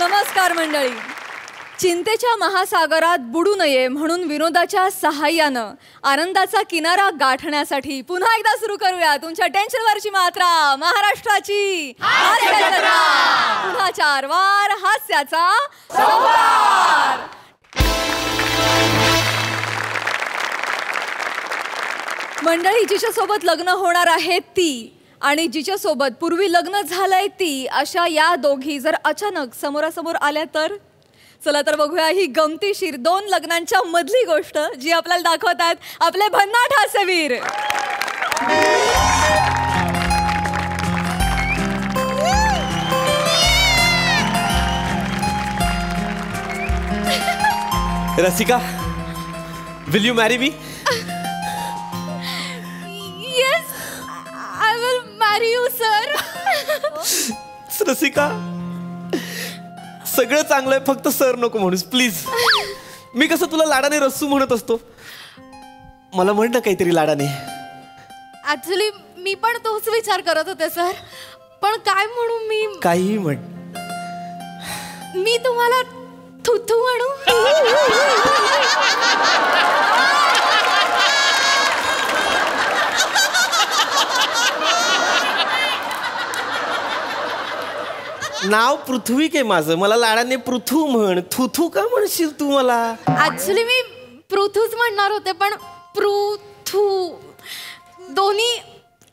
नमस्कार मंडळी. चिंतेच्या महासागरात बुडू नये म्हणून विनोदाच्या सहाय्यानं आनंदाचा किनारा गाठण्यासाठी पुन्हा एकदा सुरू करूया तुमच्या टेन्शनवरची मात्रा, महाराष्ट्राची हास्यजत्रा. पुन्हा 4 वार हास्याचा संभार. मंडळी, जिच्यासोबत लग्न होणार आहे ती आणि जिच्यासोबत पूर्वी लग्न झालंय ती, अशा या दोघी जर अचानक समोरासमोर आल्या तर चला तर बघूया ही गमतीशीर 2 लग्नांच्या मधली गोष्ट जी आपल्याला दाखवतात आपले भन्नाट हास्यवीर. Rasika, will you marry me? Yes, I will मॅरी यू सर. रसिका, सगळं चांगलं आहे, फक्त सर नको म्हणूस प्लीज. मी कसं तुला लाडाने रस्सू म्हणत असतो, मला म्हण ना काहीतरी लाडाने. ऍक्च्युली मी पण तोच विचार करत होते सर, पण काय म्हणू मी? काही म्हण. मी तुम्हाला थुथू म्हणू? नाव पृथ्वी के माझं, मला लाडाने पृथू म्हण. थुथू का म्हणशील तू मला? ऍक्च्युली मी पृथूच म्हणणार होते, पण पृथू दोन्ही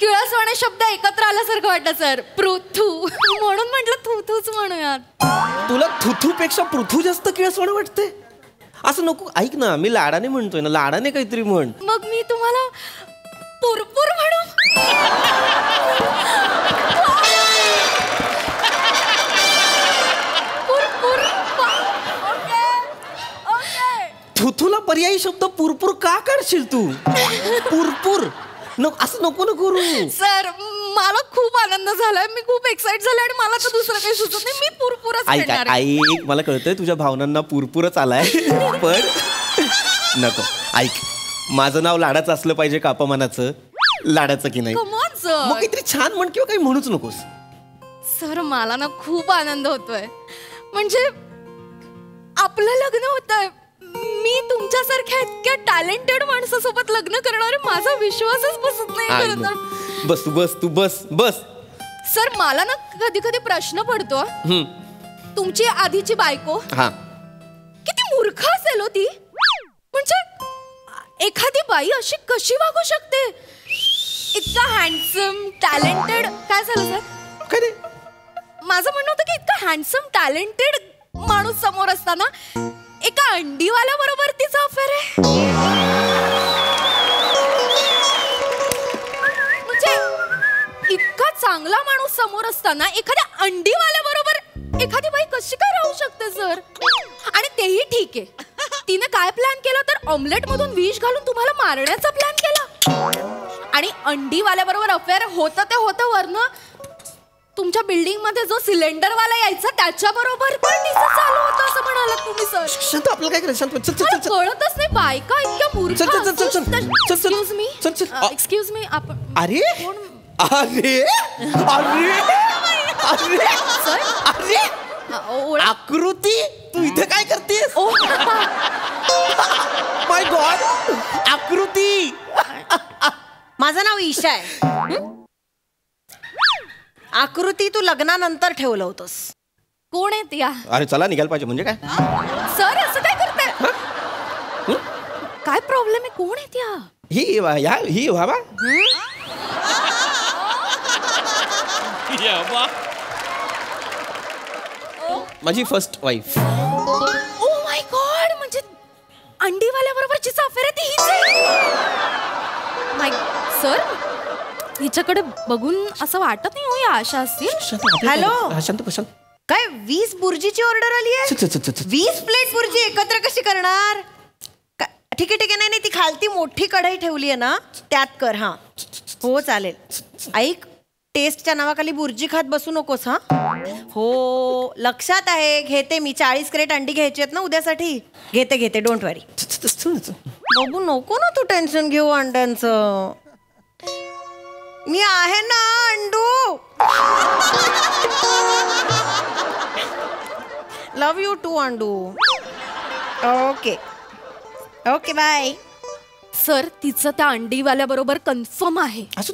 किळसवाणे शब्द एकत्र आल्यासारखं वाटलं सर. पृथू म्हणून म्हटलं थुथूच म्हणूयात. तुला थुथू पेक्षा पृथू जास्त किळसवाणं वाटते? असं नको. ऐक ना, मी लाडाने म्हणतोय ना, लाडाने काहीतरी म्हण. मग मी तुम्हाला पुरपूर म्हणू? थुथूला पर्यायी शब्द पुरपूर का काढशील तू? पुरपूर असं नको ना करू सर. मला खूप आनंद झालाय, मी खूप एक्साइट झाले आणि मला तर दुसरं काही सुचत नाही. मी पुरपूरच म्हणणार. ऐक, मला कळतंय तुझ्या भावनांना पुरपूरच आलाय, पण नको. ऐक, माझं नाव लाडाचं असलं पाहिजे का अपमानाचं? लाडाचं की नाही? Come on sir. मग काहीतरी छान म्हण किंवा काही म्हणूच नकोस. सर, मला ना खूप आनंद होतोय. म्हणजे आपलं लग्न होतंय. मी तुमच्यासारख्या इतक्या टॅलेंटेड माणसासोबत लग्न करणारे, माझा विश्वासच बसत नाही. बस तू बस तू बस बस. सर, मला ना कधी कधी प्रश्न पडतो, तुमची आधीची बायको किती मूर्ख असेल हो ती. म्हणजे एखादी बाई अशी कशी वागू शकते? इतका हँडसम टॅलेंटेड. काय झालं सर? काय रे? माझं म्हणणं होतं की इतका हँडसम टॅलेंटेड माणूस समोर असताना एका अंडीवाल्या बरोबर तिचा अफेअर आहे. म्हणजे इतका चांगला माणूस समोर असताना एखाद्या अंडीवाल्या बरोबर एखादी बाई कशी काय राहू शकते सर? आणि तेही ठीक आहे, तिने काय प्लॅन केला तर ऑमलेट मधून विष घालून तुम्हाला मारण्याचा प्लॅन केला. आणि अंडीवाल्या बरोबर अफेअर होतं ते होतं, वरनं तुमच्या बिल्डिंग मध्ये जो सिलेंडरवाला यायचा त्याच्या बरोबर पण तिचं चालू होतं असं म्हणालात तुम्ही सर. शांत, आपलं काय करायचं? शांत. कळतच नाही बायका इतक्या मूर्ख. Excuse me, excuse me. आपण अरे अरे अरे सर, अरे आकृती, तू इथे काय करतेस? माय गॉड, आकृती. माझं नाव ईशा आहे. आकृती तू लग्नानंतर ठेवलं होतंस. कोण आहे त्या? अरे चला, निघायला पाहिजे. म्हणजे काय सर, असं काय करताय? काय प्रॉब्लेम आहे? कोण आहे त्या? ही बाबा माझी first wife. Oh my God, म्हणजे अंडीवाल्या बरोबर जिचा अफेअर आहे ती हीच आहे. माय सर, हिच्याकडे बघून असं वाटत नाही हो या आशा असतील. हॅलो, शांत बस. काय 20 बुर्जीची ऑर्डर आली आहे? 20 प्लेट बुर्जी एकत्र कशी करणार? ठीक आहे ठीक आहे. नाही, ती खालती मोठी कढई ठेवली आहे ना, त्यात कर. हा हो चालेल. ऐक, टेस्टच्या नावाखाली बुर्जी खात बसू नकोस. हा हो, लक्षात आहे. घेते मी. 40 क्रेट अंडी घ्यायची आहेत ना उद्यासाठी. घेते, डोंट वरी. बघू नको ना तू टेन्शन घेऊ अंड्यांचं. मी आहे ना अंडू. लव यू टू अंडू. Okay okay bye. सर तिचं त्या अंडीवाल्या बरोबर कन्फर्म आहे. असू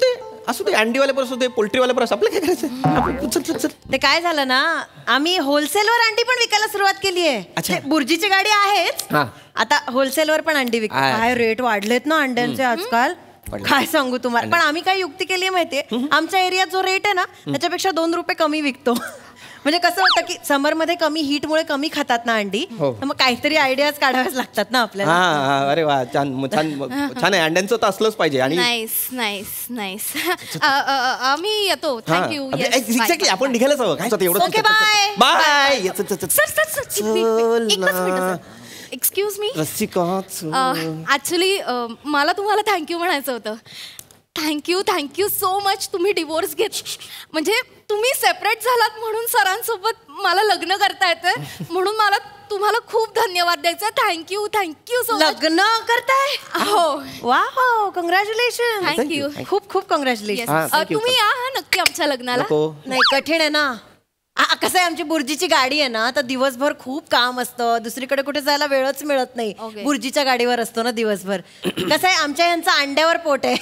दे अंडीवाले पण असू दे पोल्ट्रीवाले पण असू आपलं काय करायचं. चल. ते काय झालं ना, आम्ही होलसेलवर अंडी पण विकायला सुरुवात केली अच्छा. आहे. बुर्जीची गाडी आहेच, हा. आता होलसेलवर पण अंडी विकतो. काय रेट वाढलेत ना अंड्यांचे आजकाल, काय सांगू तुम्हाला. पण आम्ही काय युक्ती केली आहे माहितीये, आमच्या एरियात जो रेट आहे ना त्याच्यापेक्षा 2 रुपये कमी विकतो. म्हणजे कसं होतं की समरमध्ये कमी हीटमुळे कमी खातात ना अंडी, तर मग काहीतरी आयडियाज काढाव्याच लागतात ना आपल्याला. हा अरे वा छान आहे. अंड्यांचं तर असलंच पाहिजे. आणि नाईस. आम्ही येतो. थँक्यू. एक्झॅक्टली आपण निघायलाच हवं. काय एवढं. Okay bye bye. Excuse me. Rasika actually मला तुम्हाला थँक्यू म्हणायचं होतं. Thank you so much. तुम्ही डिवोर्स घेत म्हणजे तुम्ही सेपरेट झालात म्हणून सरांसोबत मला लग्न करता येतं, म्हणून मला तुम्हाला खूप धन्यवाद द्यायचा. Thank you so much. लग्न करताय? हो. वा कॉंग्रॅच्युलेशन. थँक्यू. खूप कॉंग्रॅच्युलेशन. तुम्ही या नक्की आमच्या लग्नाला. नाही कठीण आहे ना. कसं आहे, आमची बुर्जीची गाडी आहे ना, तर दिवसभर खूप काम असतं, दुसरीकडे कुठे जायला वेळच मिळत नाही. बुर्जीच्या गाडीवर असतो ना दिवसभर. कसं आहे, आमच्या यांचं अंड्यावर पोट आहे.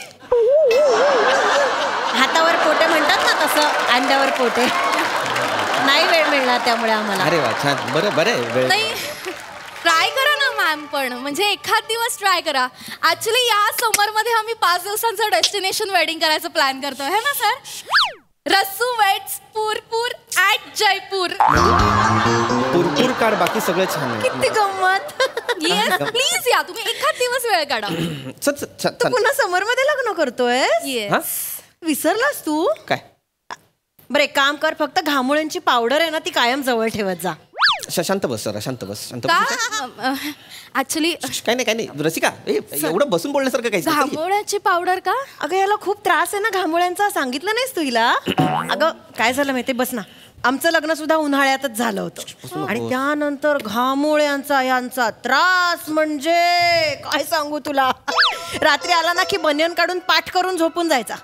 हातावर पोटे म्हणतात ना, तसं अंड्यावर पोटे. नाही वेळ मिळणार त्यामुळे आम्हाला. अरे वा छान. बरं नाही ट्राय करा ना मॅम, पण म्हणजे एखाद दिवस ट्राय करा. ऍक्च्युली या समर मध्ये आम्ही 5 दिवसांचं डेस्टिनेशन वेडिंग करायचं प्लॅन करतोय, है ना सर. रस्सू वेट्स पुरपूर ॲट जयपूर. पुरपूर काढ, बाकी सगळं छान आहे. किती गंमत. येस प्लीज या तुम्ही एखाद दिवस वेळ काढा. तू पुन्हा समर मध्ये लग्न करतोय? येस. विसरलास तू काय. बरं एक काम कर, फक्त घामोळ्यांची पावडर आहे ना ती कायम जवळ ठेवत जा. शांत बस जरा, शांत बस. ऍक्च्युली काय नाही रसिका, एवढं बसून बोलण्यासारखं काही. घामोळ्याची पावडर का? अगं याला खूप त्रास आहे ना घामोळ्यांचा, सांगितलं नाहीस तू हिला? अगं काय झालं माहिती, बस ना, आमचं लग्न सुद्धा उन्हाळ्यातच झालं होतं आणि त्यानंतर घामोळ्यांचा यांचा त्रास म्हणजे काय सांगू तुला. रात्री आला ना की बनियन काढून पाठ करून झोपून जायचा.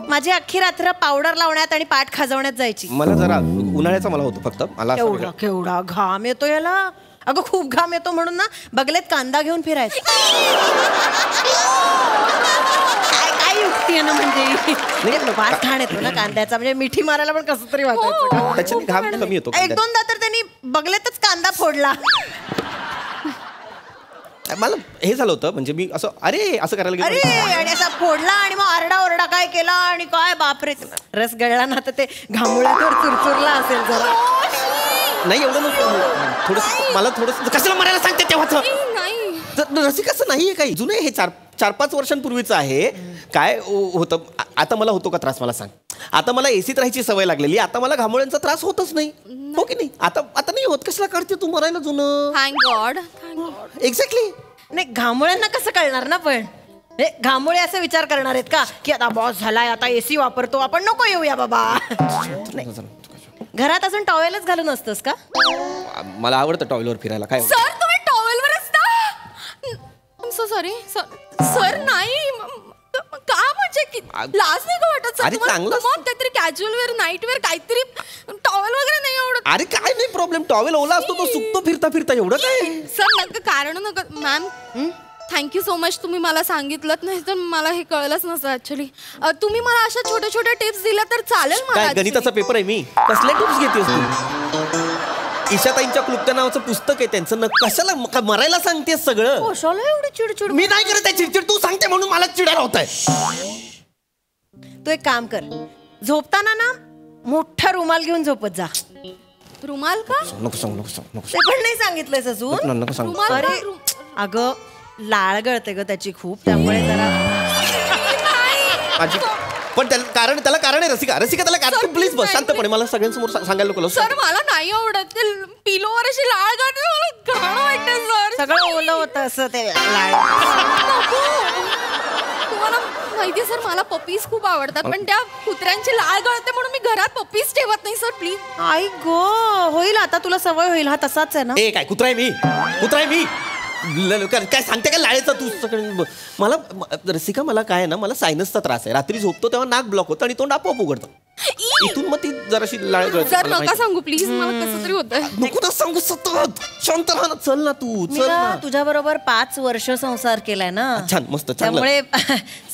माझी अख्खी रात्र पावडर लावण्यात आणि पाठ खाजवण्यात जायची. मला जरा उन्हाळ्याचा मला होतो फक्त. मला केवढा घाम येतो याला. अगं खूप घाम येतो म्हणून ना बगलेत कांदा घेऊन फिरायचं. काय युक्ती आहे ना, म्हणजे फार घाण येतो ना कांद्याचा, म्हणजे मिठी मारायला पण कसं तरी वाटायचं. त्याच्याने घाम कमी होतो. 1-2दा तर त्यांनी बगलेतच कांदा फोडला. मला हे झालं होतं, म्हणजे मी असं असं करायला अरे आणि असा फोडला आणि मग आरडा काय केला आणि काय बापरे, रस गळला ना तर ते घामुळ्यावर चुरचुरला असेल जरा. नाही एवढं थोडस मला थोडस कशाला मरायला सांगते तेव्हाच. रसिकाचं नाहीये काही, जुनं हे 4-5 वर्षांपूर्वीचं आहे. काय होतं आता मला होतो का त्रास मला सांग. आता मला एसीत राहायची सवय लागलेली, आता मला घामोळ्यांचा त्रास होतच नाही. हो की नाही. आता नाही होत. कशाला काढते तू मरायला जुनं. Thank God. एक्झॅक्टली. नाही घामोळ्यांना कसं कळणार ना, पण घामोळे असे विचार करणार आहेत का की आता बॉस झालाय, आता एसी वापरतो, आपण नको येऊया बाबा. घरात अजून टॉवेलच घालून असतोस का? मला आवडतं टॉवेलवर फिरायला. काय सर तुम्ही टॉवेलवर असता? So sorry sir. नाही का म्हणजे लाज नाही का वाटत सर तुम्हाला? काहीतरी कॅज्युअल वेअर, नाईट वेअर, काहीतरी टॉवेल वगैरे नाही आवडत? अरे काय नाही प्रॉब्लेम, टॉवेल ओला असतो तो सुकतो फिरता एवढं काय. सर नका कारण नका. मॅम थँक्यू सो मच, तुम्ही मला सांगितलं, नाही तर मला हे कळलंच नसतं ऍक्च्युली. तुम्ही मला अशा छोट्या टिप्स दिल्या तर चालेल मला. गणिताचा पेपर आहे मी, कसले टिप्स घेतेस तू? ईशाताईंच्या क्लुप्त्या नावाचं पुस्तक आहे त्यांचं. कशाला मरायला सांगतेस सगळं? कशाला एवढी चिडचिड? मी नाही करत आहे चिडचिड, तू सांगते म्हणून मला चिडायला होत आहे. तू एक काम कर, झोपताना ना मोठा रुमाल घेऊन झोपत जा. रुमाल का? नको सांग. ते पण नाही सांगितलंयस अजून. नको सांग. अरे अगं लाळ गळते ग त्याची खूप, त्यामुळे जरा माझी पण त्याला कारण आहे रसिका त्याला कारण. प्लीज बस शांतपणे, मला सगळ्यांसमोर सांगायला नको. सर मला नाही आवडत पिलोवर अशी लाळ गाठते, मला घाण वाटते सर. सगळं ओलं होतं असं ते लाळ. तुम्हाला माहितीये सर मला पप्पीज खूप आवडतात, पण त्या कुत्र्यांची लाळ गळते म्हणून मी घरात पप्पीज ठेवत नाही सर. प्लीज. आई गो, होईल आता तुला सवय होईल. हा तसाच आहे ना. काय कुत्रा आहे मी काय सांगते का लाळेचा तू? मला रसिका मला काय आहे ना, मला सायनसचा त्रास आहे. रात्री झोपतो तेव्हा नाक ब्लॉक होतं आणि तोंड आपोआप उघडतं. इथून मग ती जराशी लाळ गळते. सर मला नका माहिती. सांगू प्लीज, मला कसं तरी होतंय. नको ना सांगू सतत. शांत राहा ना, चल ना तू, चल ना. तुझ्या बरोबर 5 वर्ष संसार केलाय ना. छान, मस्त, चांगलं. त्यामुळे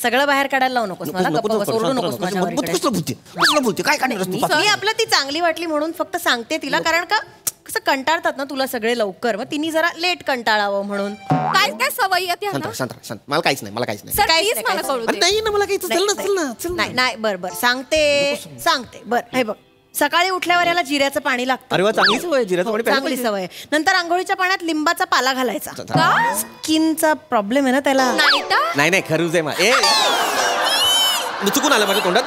सगळं बाहेर काढायला लावू नकोस मला. नको, गप्पा नको, बस, ओरडू शांत नकोस राहा. माझ्यावर इकडे. कसलं बोलते काय काढणार तू? मी आपलं ती चांगली वाटली म्हणून फक्त सांगते तिला, कारण का कसं कंटाळतात ना तुला सगळे लवकर, मग तिने जरा लेट कंटाळावं म्हणून. काय काय सवयी आहेत ह्या शांत ना? राहा, शांत राहा, शांत. मला काहीच नाही, मला काहीच नाही. सर काहीच प्लीज नाही, मला काहीच कळू अरे दे. नाही ना, मला काही चल ना, चल ना, चल ना. नाही नाही, बर सांगते बर. हे बघ, सकाळी उठल्यावर याला जिऱ्याचं पाणी लागतं. अरे वा, चांगली सवय, जिऱ्याचं पाणी प्यायला चांगली पाहिजे. सवय आहे. नंतर आंघोळीच्या पाण्यात लिंबाचा पाला घालायचा. का? स्किनचा प्रॉब्लेम आहे ना त्याला. नाही तर? नाही खरूच आहे मा. चुकून आलं माझ्या तोंडात.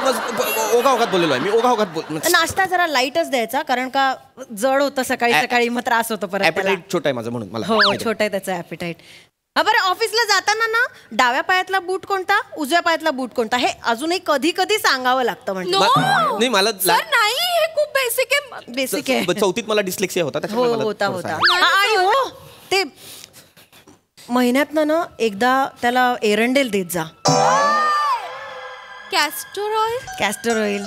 ओघाओघात बोललेलो आहे मी, ओघाओघात बोल. नाश्ता जरा लाईटच द्यायचा, कारण का जड होतं सकाळी सकाळी, मग त्रास होतो परत त्याला. ॲपेटाईट छोटा आहे माझं म्हणून मला. हो, छोटा आहे त्याचा ॲपेटाईट. बरं, ऑफिसला जाताना ना डाव्या पायातला बूट कोणता, उजव्या पायातला बूट कोणता, हे अजूनही कधी कधी सांगावं लागतं. म्हणजे No. नाही मला सर नाही, हे खूप बेसिक आहे. बेसिक आहे. चौथीत मला डिस्लेक्सिया होता, हो, त्याच्यामुळे मला होता थोडंसं होता. आहे. आणि हो, ते महिन्यातनं ना एकदा त्याला एरंडेल देत जा. Castor oil castor oil.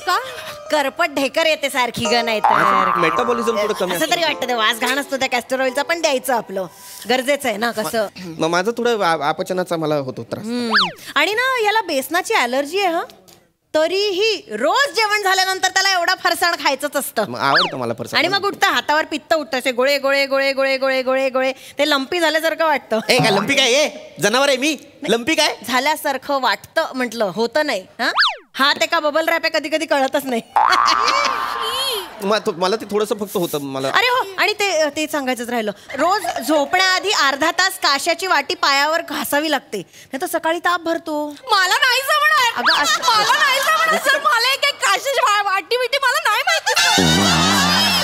का? करपट ढेकर येते सारखी ग, नाही तर मेटाबॉलिझम थोडं कमी असं तरी वाटतं. ते वास घाण असतो त्या कॅस्टर ऑइलचा, पण द्यायचं आपलं गरजेचं आहे ना. कसं मग माझं थोडं अपचनाचा मला होतो त्रास. आणि ना याला बेसनाची ॲलर्जी आहे हा, तरीही रोज जेवण झाल्यानंतर त्याला एवढा फरसाण खायचंच असतं. मग आवडतं मला फरसाण. आणि मग उठतं, हातावर पित्त उठतं, असे गोळे गोळे गोळे गोळे गोळे गोळे गोळे, ते लंपी झाल्यासारखं वाटतं. ए काय लंपी काय? ए जनावर आहे मी, लंपी काय? झाल्यासारखं वाटतं म्हटलं, होतं नाही. हा ते का बबल रॅप आहे, कधी कधी कळतच नाही. मला ते थोडंसं फक्त होतं मला. अरे हो, आणि ते सांगायचंच राहिलं, रोज झोपण्याआधी अर्धा तास काश्याची वाटी पायावर घासावी लागते, नाही तर सकाळी ताप भरतो. मला नाही जमणार. अगं, असं- मला नाही जमणार सर. मला एक काशीची वाटी बिटी मला नाही माहिती.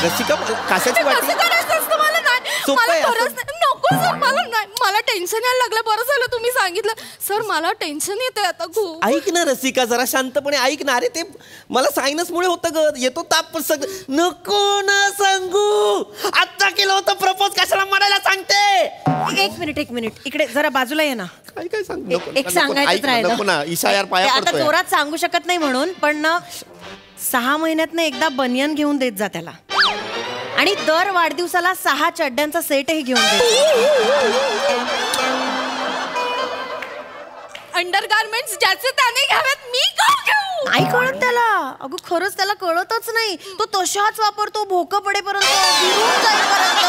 रसिका, काशाची वाटी कसं करायचं असतं मला नाही. सोपं मला आहे असं. खरंच नाही. नको सर, मला नाही. मला टेन्शन यायला लागलं. बरं झालं तुम्ही सांगितलं सर. मला टेन्शन येते आता खूप. ऐक ना रसिका, जरा शांतपणे ऐक ना. अरे ते मला सायनस मुळे होतं ग, येतो ताप पण सगळं. नको ना सांगू, आता केलं होतं प्रपोज, कशाला म्हणायला सांगते. एक मिनिट इकडे जरा बाजूला ये ना. काय सांग. एक सांगायचंच राहिलं. नको ना, ईशा यार पाया आता पडतोय. जोरात सांगू शकत नाही म्हणून, पण ना 6 महिन्यातनं एकदा बनियन घेऊन देत जा त्याला, आणि दर वाढदिवसाला 6 चड्ड्यांचा सेटही घेऊन दे. अंडर गार्मेंट्स ज्याचे त्याने घ्यावेत, मी का घेऊ? नाही कळत त्याला. अगं खरंच त्याला कळतच नाही. तो तशाच वापरतो भोकं पडेपर्यंत, विरून जाईपर्यंत.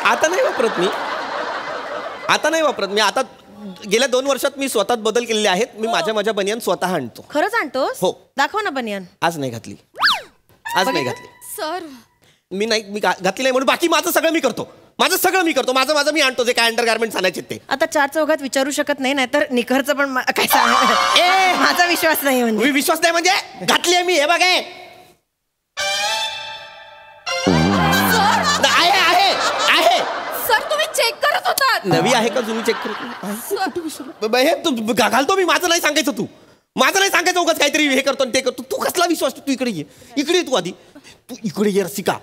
आता नाही वापरत मी. आता गेल्या 2 वर्षात मी स्वतःत बदल केलेले आहेत. मी माझ्या बनियान स्वतः आणतो. खरंच आणतोस? हो. दाखव ना बनियन. आज नाही घातली. सर मी घातली नाही म्हणून बाकी माझं सगळं मी करतो. माझं मी आणतो जे काय अंडर गार्मेंट्स आणायचे ते. आता 4 चौघात विचारू शकत नाही, नाहीतर निखरचं पण काय सांग. माझा विश्वास नाही म्हणजे. मी विश्वास नाही म्हणजे घातली आहे मी. हे बघ, आहे. सर तुम्ही चेक करत होतात. नवी आहे का जुनी चेक करतो. हे तू घालतो मी. माझं नाही सांगायचं उगाच काहीतरी हे करतो ते करतो. तू कसला विश्वास? तू इकडे ये तू आधी. तू इकडे ये रसिका.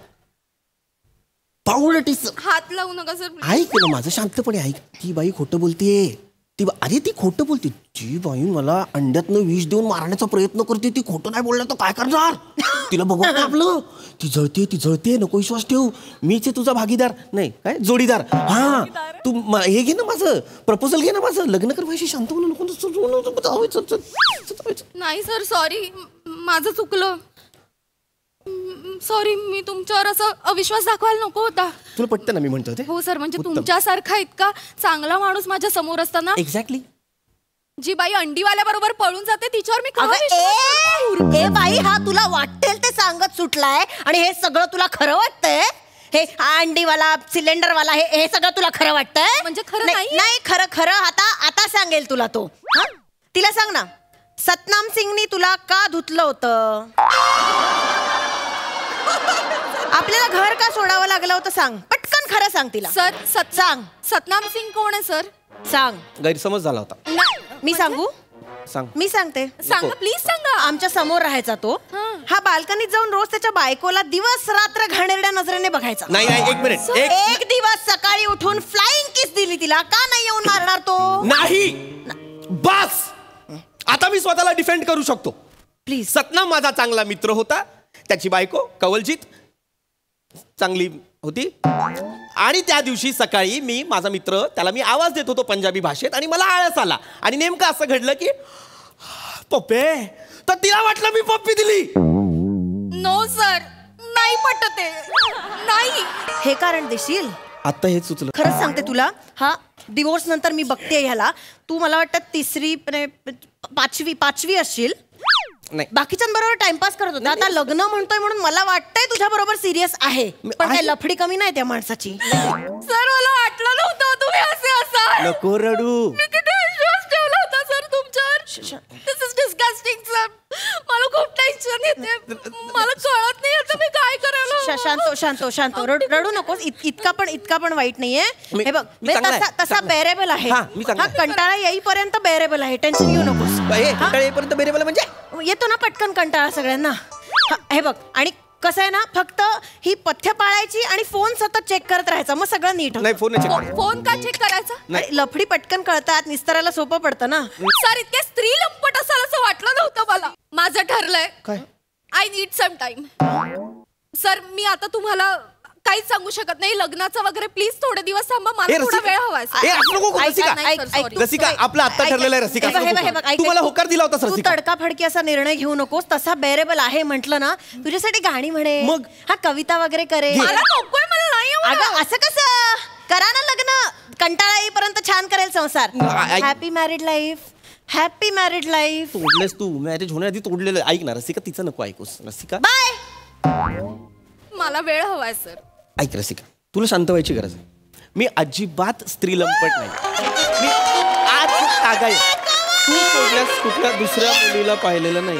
हात लावू नका सर. ऐक ना माझं, शांतपणे ऐक. ती बाई खोटं बोलतेय. ती खोटं बोलते. ती बाई मला अंड्यातनं विष देऊन मारण्याचा प्रयत्न करते. ती खोटं नाही बोलणार तर काय करणार? तिला बघा आपलं. ती जळते. नको विश्वास ठेव. मीच आहे तुझा भागीदार, नाही काय जोडीदार. हा तू हे घे ना, माझं प्रपोजल घे ना, माझं लग्न कर. व्हायची शांत होणं नको. नाही सर, सॉरी, माझं चुकलं. सॉरी, मी तुमच्यावर असं अविश्वास दाखवायला नको होता. तुला पटतं ना मी म्हणतो ते? हो सर, म्हणजे तुमच्यासारखा इतका चांगला माणूस माझ्या समोर असताना एक्झॅक्टली जी बाई अंडीवाल्या बरोबर पळून जाते तिच्यावर मी हे बाई, हा तुला वाटेल ते सांगत सुटलाय, आणि हे सगळं तुला खरं वाटतंय? हे अंडीवाला सिलेंडरवाला हे सगळं तुला खरं वाटतंय? म्हणजे खरं नाही, खरं आता सांगेल तुला तो. तिला सांग ना, सतनाम सिंगनी तुला का धुतलं होतं? आपल्याला घर का सोडावं लागलं होतं सांग. पटकन खरं सांग तिला. सर सांग. सतनाम सिंग कोण आहे सर? सांग. गैरसमज झाला होता. मी सांगू? सांग. मी सांगते. सांगा प्लीज सांगा. आमच्या समोर राहायचा तो. हा बाल्कनीत जाऊन रोज त्याच्या बायकोला दिवस रात्र घाणेरड्या नजरेने बघायचा. नाही, एक मिनिट. एक दिवस सकाळी उठून फ्लाइंग किस दिली तिला. का नाही येऊन मारणार तो? नाही. बस आता मी स्वतःला डिफेंड करू शकतो. प्लीज. सतनाम माझा चांगला मित्र होता. त्याची बायको कवलजीत चांगली होती. आणि त्या दिवशी सकाळी माझा मित्र त्याला मी आवाज देत होतो पंजाबी भाषेत आणि मला आळस आला. आणि नेमकं असं घडलं की पप्पे, तर तिला वाटलं मी पप्पी दिली. नो सर, नाही पटत आहे. नाही. हे कारण देशील? आता हे सुचलं. खरंच सांगते तुला, हा डिवोर्स नंतर मी बघते ह्याला. तू मला वाटतं तिसरी पाचवी असशील. नाही, बाकीच्यांबरोबर टाइमपास करत होता. आता लग्न म्हणतोय म्हणून मला वाटतंय तुझ्या बरोबर सिरियस आहे. पण काय लफडी कमी नाही त्या माणसाची. सर मला वाटलं नव्हतं तुम्ही असे असाल. नको रडू. मी किती विश्वास ठेवला होता सर तुमच्यावर. दिस इज डिस्गस्टिंग सर. मला खूप टेन्शन येते. मला कळत नाही आता मी काय करायला. शांत रडू नकोस. इतका पण वाईट नाहीये. हे बघ तसा बेरेबल आहे. हा कंटाळा येईपर्यंत बेरेबल आहे. टेन्शन घेऊ नकोस. कंटाळा येईपर्यंत बेरेबल म्हणजे येतो ना पटकन कंटाळा सगळ्यांना. हे बघ, आणि कसं आहे ना, फक्त ही पथ्य पाळायची आणि फोन सतत चेक करत राहायचा, मग सगळं नीट होतं. नाही, फोन का चेक करायचा? लफडी पटकन कळतात, निस्तराला सोपं पडतं ना. सर इतके स्त्री लंपट असाल असं वाटलं नव्हतं मला. माझं ठरलंय. काय? I need some time. Sir मी आता तुम्हाला काहीच सांगू शकत नाही. लग्नाचं वगैरे प्लीज थोडे दिवस थांबा. मला थोडा वेळ हवाय. रसिका, आपलं आता ठरलेलं आहे. रसिका, तुम्हाला होकार दिला होता. तू तडकाफडकी असा निर्णय घेऊ नकोस. तसा बेरेबल आहे म्हटलं ना, तुझ्यासाठी गाणी म्हणे, मग हा कविता वगैरे करे. मला नकोय, मला नाही आवडत. असं कसं? करा ना लग्न. कंटाळा येईपर्यंत छान करेल संसार. Happy married life. Happy married life. तोडलेस तू. मॅरेज होण्याआधी तोडलेलं. ऐक ना रसिका, तिचं नको ऐकूस. रसिका बाय. मला वेळ हवाय सर. ऐक रसिका, तुला शांत व्हायची गरज आहे. मी अजिबात स्त्री लंपट नाही. मी आज तागाय. तू सोडल्यास कुठल्या दुसऱ्या मुलीला पाहिलेलं नाही.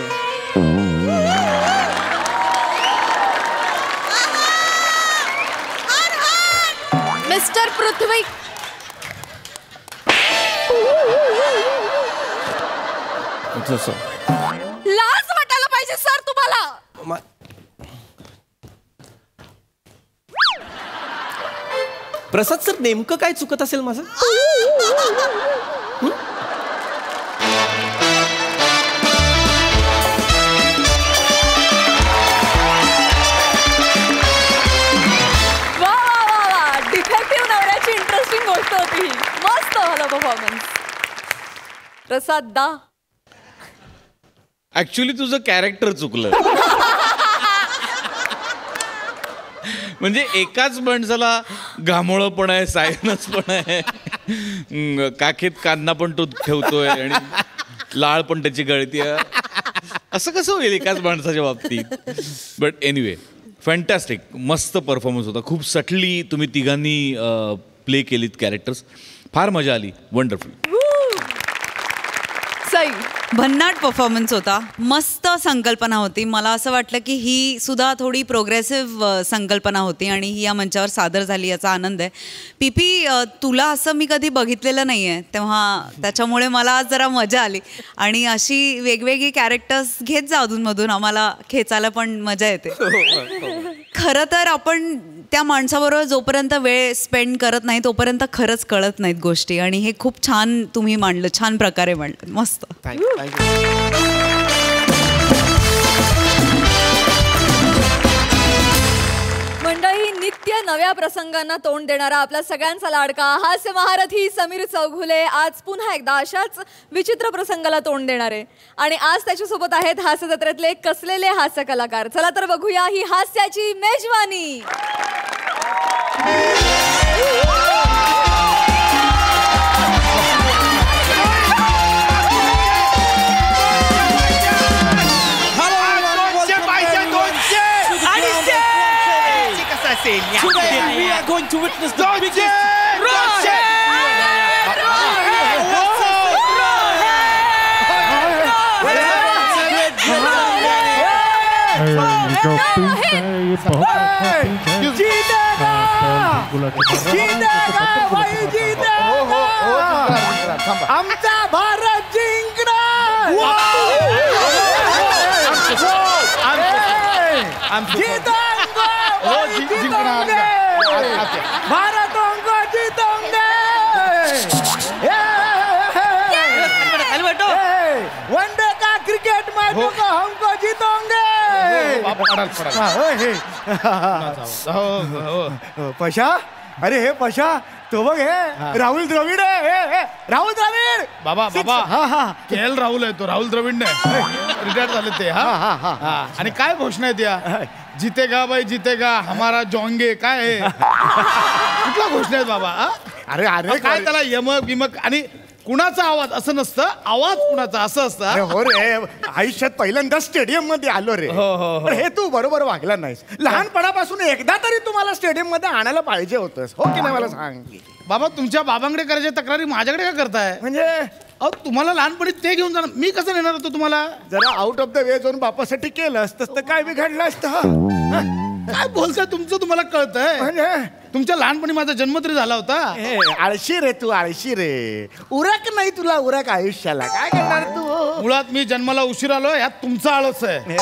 मिस्टर पृथ्वी, लाज वाटायला पाहिजे सर तुम्हाला. प्रसाद सर, नेमकं काय चुकत असेल माझं? डिफेक्टिव्ह नवऱ्याची इंटरेस्टिंग गोष्ट होती ही. मस्त झालं परफॉर्मन्स. प्रसाद दा, ऍक्च्युली तुझं कॅरेक्टर चुकलं. म्हणजे एकाच माणसाला घामोळं पण आहे, सायनस पण आहे, काखेत कांदा पण तो ठेवतोय आणि लाळ पण त्याची गळती आहे. असं कसं होईल एकाच माणसाच्या बाबतीत? But anyway, fantastic. मस्त परफॉर्मन्स होता. खूप सटली तुम्ही तिघांनी प्ले केलीत कॅरेक्टर्स. फार मजा आली. वंडरफुल. सई, भन्नाट परफॉर्मन्स होता. मस्त संकल्पना होती. मला असं वाटलं की ही सुद्धा थोडी प्रोग्रेसिव्ह संकल्पना होती आणि ही या मंचावर सादर झाली, याचा आनंद आहे. पीपी, तुला असं मी कधी बघितलेलं नाही आहे, तेव्हा त्याच्यामुळे मला आज जरा मजा आली. आणि अशी वेगवेगळी कॅरेक्टर्स घेत जा अधूनमधून, आम्हाला खेचायला पण मजा येते. खरं तर आपण त्या माणसाबरोबर जोपर्यंत वेळ स्पेंड करत नाही तोपर्यंत खरंच कळत नाहीत गोष्टी. आणि हे खूप छान तुम्ही मांडलं, छान प्रकारे मांडलं. मस्त. मंडळी, नित्य नव्या प्रसंगांना तोंड देणारा आपला सगळ्यांचा लाडका हास्य महारथी समीर चौघुले आज पुन्हा एकदा अशाच विचित्र प्रसंगाला तोंड देणार आहे. आणि आज त्याच्यासोबत आहेत हास्य जत्रेतले कसलेले हास्य कलाकार. चला तर बघूया ही हास्याची मेजवानी. Today we are going to witness the biggest आमचा भारत जिंकणार. भारत पशा, अरे हे पशा, तो बघ हे राहुल द्रविड आहे. हे राहुल द्रविड. बाबा KL राहुल आहे तो, राहुल द्रविड नाही, रिटायर झाले ते. हा आणि काय घोषणा आहे त्या, जितेगा भाई जितेगा हमारा जोंगे, काय आहे कुठल्या घोषणा आहेत बाबा? अरे अरे काय त्याला यमक बिमक आणि कुणाचा आवाज असं नसतं, आवाज कुणाचा असं अरे असतं. हो रे, आयुष्यात पहिल्यांदा स्टेडियम मध्ये आलो रे. पण हे तू बरोबर वागला नाहीस. लहानपणापासून एकदा तरी तुम्हाला स्टेडियम मध्ये आणायला पाहिजे होतंस, हो की नाही मला सांग. बाबा तुमच्या बाबांकडे करायच्या तक्रारी माझ्याकडे का करताय? म्हणजे अहो तुम्हाला लहानपणी ते घेऊन जाणार, मी कसं नेणार होतो तुम्हाला? जरा आउट ऑफ द वे जाऊन बापासाठी केलं असतं तर काय बिघडलं असतं? काय बोलताय तुमचं, तुम्हाला कळतंय? म्हणजे तुमच्या लहानपणी माझा जन्म तरी झाला होता. ए, आळशी रे तू, आळशी रे. उरक नाही तुला, उरक आयुष्याला. काय करणार तू? मुळात मी जन्माला उशीर आलो, यात तुमचा आळस आहे.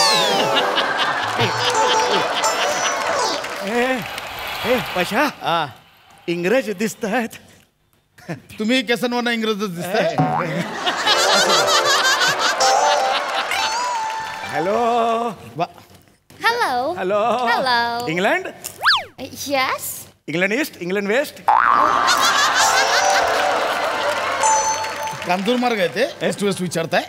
पशा, इंग्रज दिसत आहेत. तुम्ही केसांवरनं इंग्रजच दिसताय. Hello hello hello Hello. England, yes. England east, England west. Kanjur Marg आहे ते, वेस्ट वेस्ट विचारताय.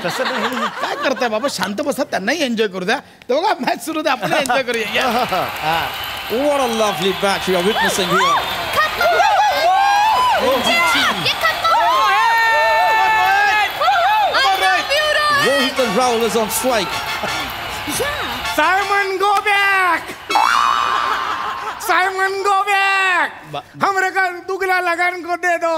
तसं नाही. काय करताय बाबा, शांत बसा, त्यांनाही एन्जॉय करू द्या. ते बघा मॅच सुरू द्या, आपण एन्जॉय करूया. What a lovely match we are witnessing here. Rohit and Rahul is on strike. Simon go back, Simon go back. हमरे का दुगला लगान को दे दो.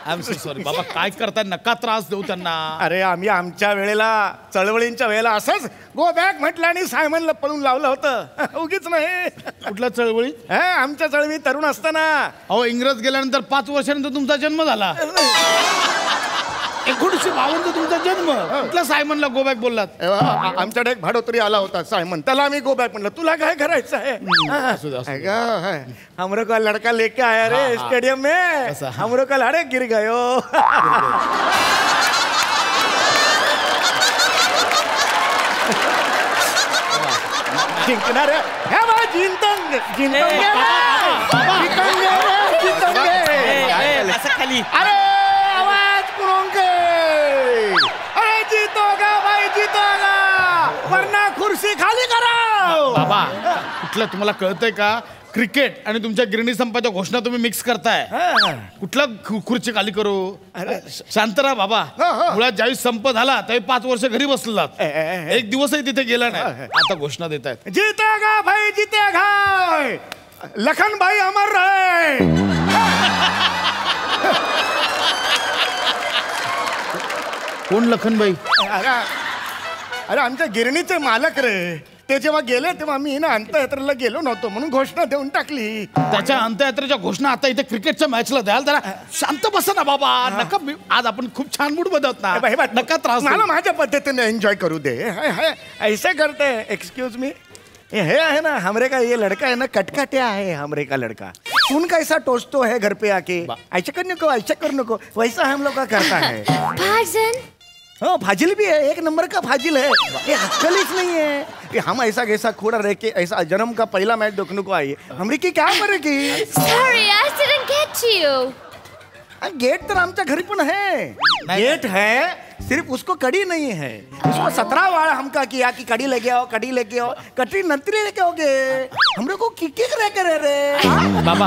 आय एम सो सॉरी बाबा, काय करताय, नका त्रास देऊ त्यांना. अरे आम्ही आमच्या वेळेला, चळवळींच्या वेळेला असंच गो बॅक म्हटलं आणि सायमनला पळून लावलं होतं. उगीच नाही. कुठल्या चळवळी? आमच्या चळवळी तरुण असताना. अहो इंग्रज गेल्यानंतर 5 वर्षानंतर तुमचा जन्म झाला. 1952 तुमचा जन्म. कुठल्या सायमनला गो बॅक बोललात? आमच्याकडे एक भाडोत्री आला होता सायमन, त्याला आम्ही गो बॅक म्हटलं. तुला काय करायचं आहे? हमरो का लड़का लेके आया रे स्टेडियम में, हमरो का लड़े गिर गयो. जिंकणार हे बा, जिंतंग जिंतंगे खाली. अरे आवाज पुरोंगे. अरे जीतोगा भाई जीतोगा, वरना खुर्सी खाली करा. बाबा कुठलं तुम्हाला कळतंय का? क्रिकेट आणि तुमच्या गिरणी संपाच्या घोषणा तुम्ही मिक्स करताय. कुठलं खुर्ची खाली करू? शांत राहा बाबा. मुळात ज्यावेळी संप झाला त्यावेळी 5 वर्ष घरी बसलात, एक दिवसही तिथे गेला नाही. आता घोषणा देत आहेत. जीतेगा भाई जीतेगा, लखन भाई अमर रहे. कोण लखनबाई? अरे आमच्या गिरणीचे मालक रे. ते जेव्हा गेले तेव्हा मी ना अंत्ययात्रेला गेलो नव्हतो म्हणून घोषणा देऊन टाकली. त्याच्या अंत्ययात्रेच्या घोषणा आता इथे क्रिकेटच्या मॅचला द्याल? जरा शांत बसा ना बाबा. नका, आज आपण खूप छान मूड बदलत ना. नका त्रास देऊ. मला माझ्या पद्धतीने एन्जॉय करू दे. ऐसे करते, एक्सक्यूज मी. हे आहे ना, हमरे का ये लड़का है ना, कटकाट्या है हमरे का लड़का. सुन कैसा टोचतो है घर पे आके, ऐसा करने को ऐसा करने को, वैसा हम लोग का करता है. भाजन. हाँ फाजिल भी है, एक नंबर का फाजिल है. ये अक्कलिस नहीं है कि हम ऐसा कैसा खोड़ा रह के ऐसा जन्म का पहला मैच देखने को आई. हमरी की क्या मरेगी? Sorry, I didn't get you. Get तो आमच्या घरी पण है. गेट है, सिर्फ उसको कड़ी नहीं है. उसको 17 बार हमका किया कि कड़ी लेके आओ, कड़ी लेके आओ. कड़ी नंतरी लेके आओगे, हम लोग को किक रह कर रे. बाबा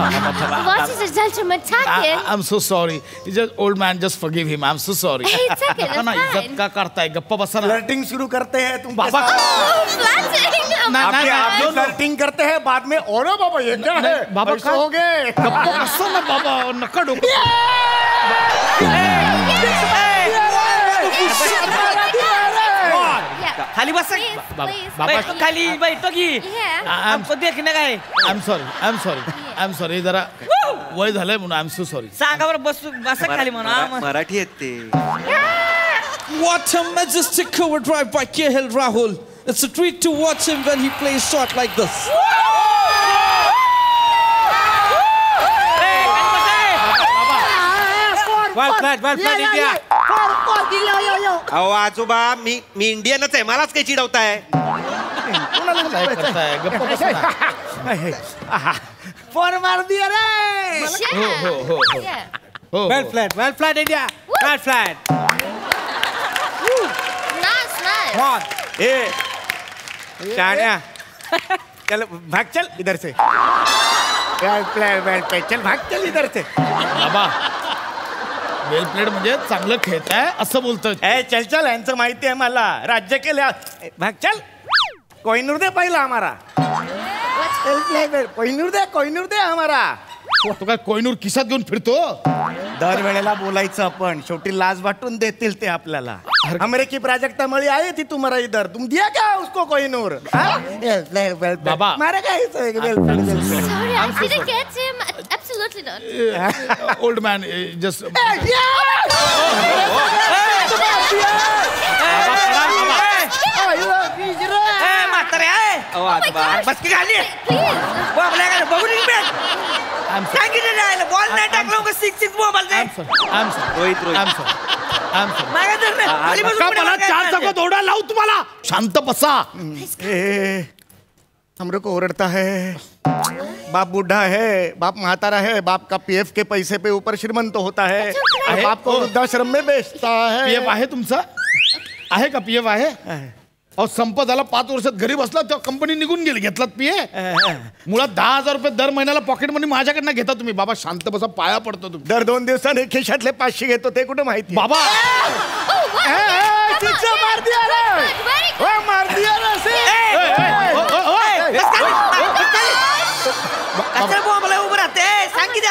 What is the gentleman talking? I'm so sorry. He's just old man. Just forgive him. I'm so sorry. It's okay, that's ना इज्जत fine. का करताय? गप्पा बसा ना. फ्लर्टिंग शुरू करते हैं तुम. बाबा Oh, flattering. आप फ्लर्टिंग करते हैं बाद में. और बाबा ये क्या है? बाबा ऐसा हो गए. गप्पा बसा ना बाबा. नका डोकं. खाली बस. बाबा खाली बैठो की. Yeah. हमको देखने का है. I'm sorry. जरा वय झालंय म्हणून आय एम सो सॉरी. सांगा बरं, बस खाली म्हणा. मराठी आहेत ते. What a majestic cover drive by KL Rahul. It's a treat to watch him when he plays shot like this. अहो आजोबा मी इंडियनच आहे, मलाच काही चिडवताय. कोणाला लाईक करताय? गप्प बसा ना. फॉर मारदिया रे. हो वेल फ्लॅट इंडिया. वेल फ्लॅट. ए शाण्या चल भाग, चल इधर से. वेल फ्लॅट चल भाग, चल इधर से. बाबा वेल प्लेट म्हणजे चांगलं खेळताय असं बोलतोय. ए चल चल, यांचं माहिती आहे मला. राज्य केल्या भाग, चल. कोहिनूर दे पहिला हमारा. कोहिनूर दे हमारा. तू काय कोहिनूर खिशात घेऊन फिरतो? दर वेळेला बोलायचं आपण, शेवटी लाज वाटून देतील ते आपल्याला. अमेरिकी प्राजक्ता मळी आहे ती तुम्हाला इधर, तुम दिया क्या उसको कोहिनूर? बाबा. मारे काय Sorry, I didn't get him. Absolutely not. Old man just चार चौकात ओरडा लावू तुम्हाला. शांत बसा. हमरे को ओरडता है. बाप बूढ़ा है, बाप महातारा है, बाप का पीएफ के पैसे पे ऊपर श्रीमंत होता है, और बाप को वृद्धाश्रम में बेचता है. पीएफ आहे तुमचा? आहे का पीएफ आहे? अहो संप झाला, 5 वर्षात घरी बसला तेव्हा कंपनी निघून गेली, घेतलात पीएफ? मुळात 10,000 रुपये दर महिन्याला पॉकेट मनी माझ्याकडनं घेता तुम्ही. बाबा शांत बसा, पाया पडतो तुम्ही. दर 2 दिवसांनी खिशातले 500 घेतो, ते कुठं माहिती? बाबा मार दिया रे. मार दिया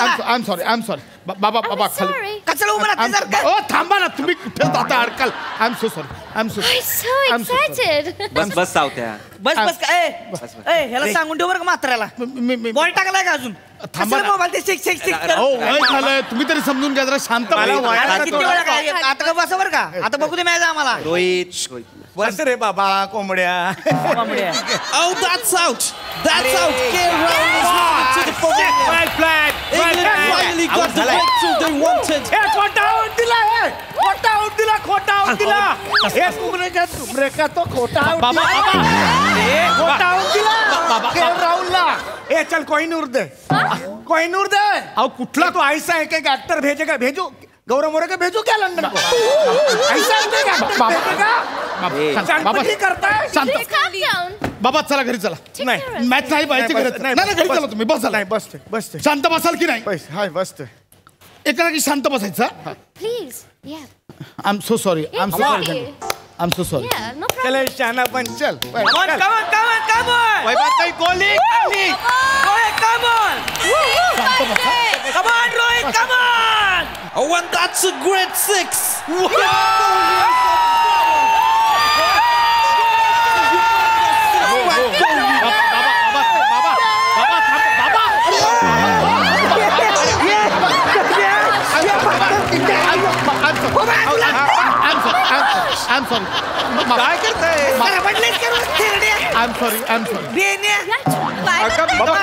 आय एम सॉरी. बाबा खाली कचरा उभं राहते. ओ थांबा ना, तुम्ही कुठे जाता अडकाल. I am so sorry. I'm so excited. बस सावत्या. बस काय ह्याला सांगून ठेव बरं का म्हाताऱ्याला. बॉल टाकलाय का अजून? थांबा ना. मोबाईल ते शिक वय झालंय, तुम्ही तरी समजून घ्या जरा. शांत आता का बसा बरं का. आता बघू दे मॅच आम्हाला. रोहित बस रे बाबा कोंबड्या. Oh, that's out. That's out. KL Rahul is moving to the pavilion. England finally got the breakthrough they wanted. खोटा आउट दिला. हे तुमरे का तो खोटा आउट बाबा दिला. केएल राहुलला. ए चल कोहिनूर दे. अहो कुठला तो ऐसा है कि एक्टर भेजेगा, भेजू गौरव मोरे को भेजू क्या लंदन को? ऐसा है कि एक्टर भेजेगा? चलपटी करता है. शांत. Calm down. बाबा चला घरी चला. नाही मॅच नाही पाहायची गरज नाही. घरी चला तुम्ही. बस नाही बसते. शांत बसाल की नाही? हाय बसते. एका की शांत बसायचं. Please. Yeah. I am so sorry. It's okay. I am so sorry. Yeah, no problem. चले शाना पण चल. Come on, Rohit, come on! Oh, and that's a great 6. I'm sorry. काय करताय? I'm sorry.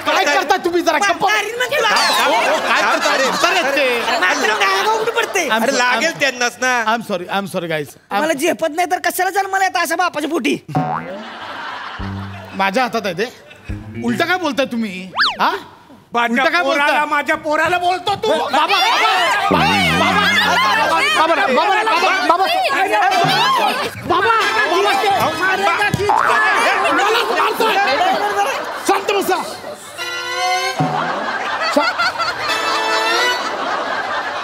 काय करता तुम्ही जरा गप्प. काय करता? अरे लागेल त्यांनाच ना. I am sorry guys. मला झेपत नाही तर कशाला जन्माला येतं अशा बापाच्या पोटी. माझ्या हातात आहे ते. उलट काय बोलताय तुम्ही? हा उलट काय बोलताय? माझ्या पोराला बोलतो तू. शांत बसा.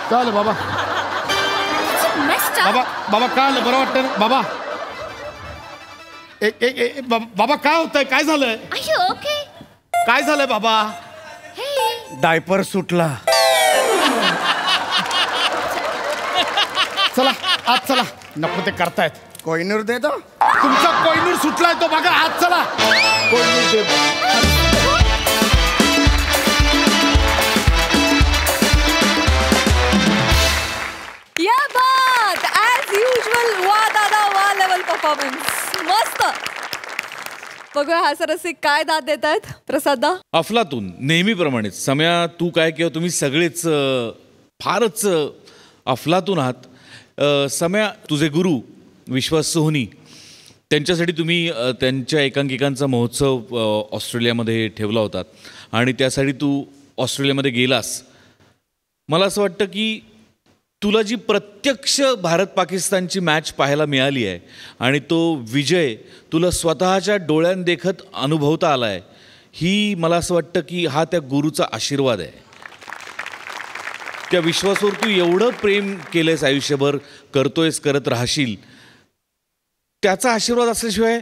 चालेल बाबा. Messed up. बाबा काय आलं? बरं वाटतं ना बाबा? बाबा काय होतंय? काय झालंय? Are you okay? काय झालंय बाबा? Hey. डायपर सुटला. चला आज चला. नको ते करतायत. कोहिनूर दे दो. तुमचा कोहिनूर सुटलाय तो बघा. आज चला. कोहिनूर दे. या बात ॲज युजल. वा दादा वा लेवल परफॉर्मन्स मस्त. बघूया हास्यरसिक काय दाद देत आहेत. प्रसादा अफलातून नेहमीप्रमाणेच. सम्या तू काय किंवा तुम्ही सगळेच फारच अफलातून आहात. सम्या, तुझे गुरु विश्वास सोहनी, त्यांच्यासाठी तुम्ही त्यांच्या एकांकिकांचा महोत्सव ऑस्ट्रेलियामध्ये ठेवला होता आणि त्यासाठी तू ऑस्ट्रेलियामध्ये गेलास. मला असं वाटतं की तुला जी प्रत्यक्ष भारत पाकिस्तानची मॅच पाहायला मिळाली आहे आणि तो विजय तुला स्वतःच्या डोळ्यांदेखत अनुभवता आला आहे, ही मला असं वाटतं की हा त्या गुरुचा आशीर्वाद आहे. त्या विश्वासावर तू एवढं प्रेम केलंयस, आयुष्यभर करतोयस, करत राहशील, त्याचा आशीर्वाद असल्याशिवाय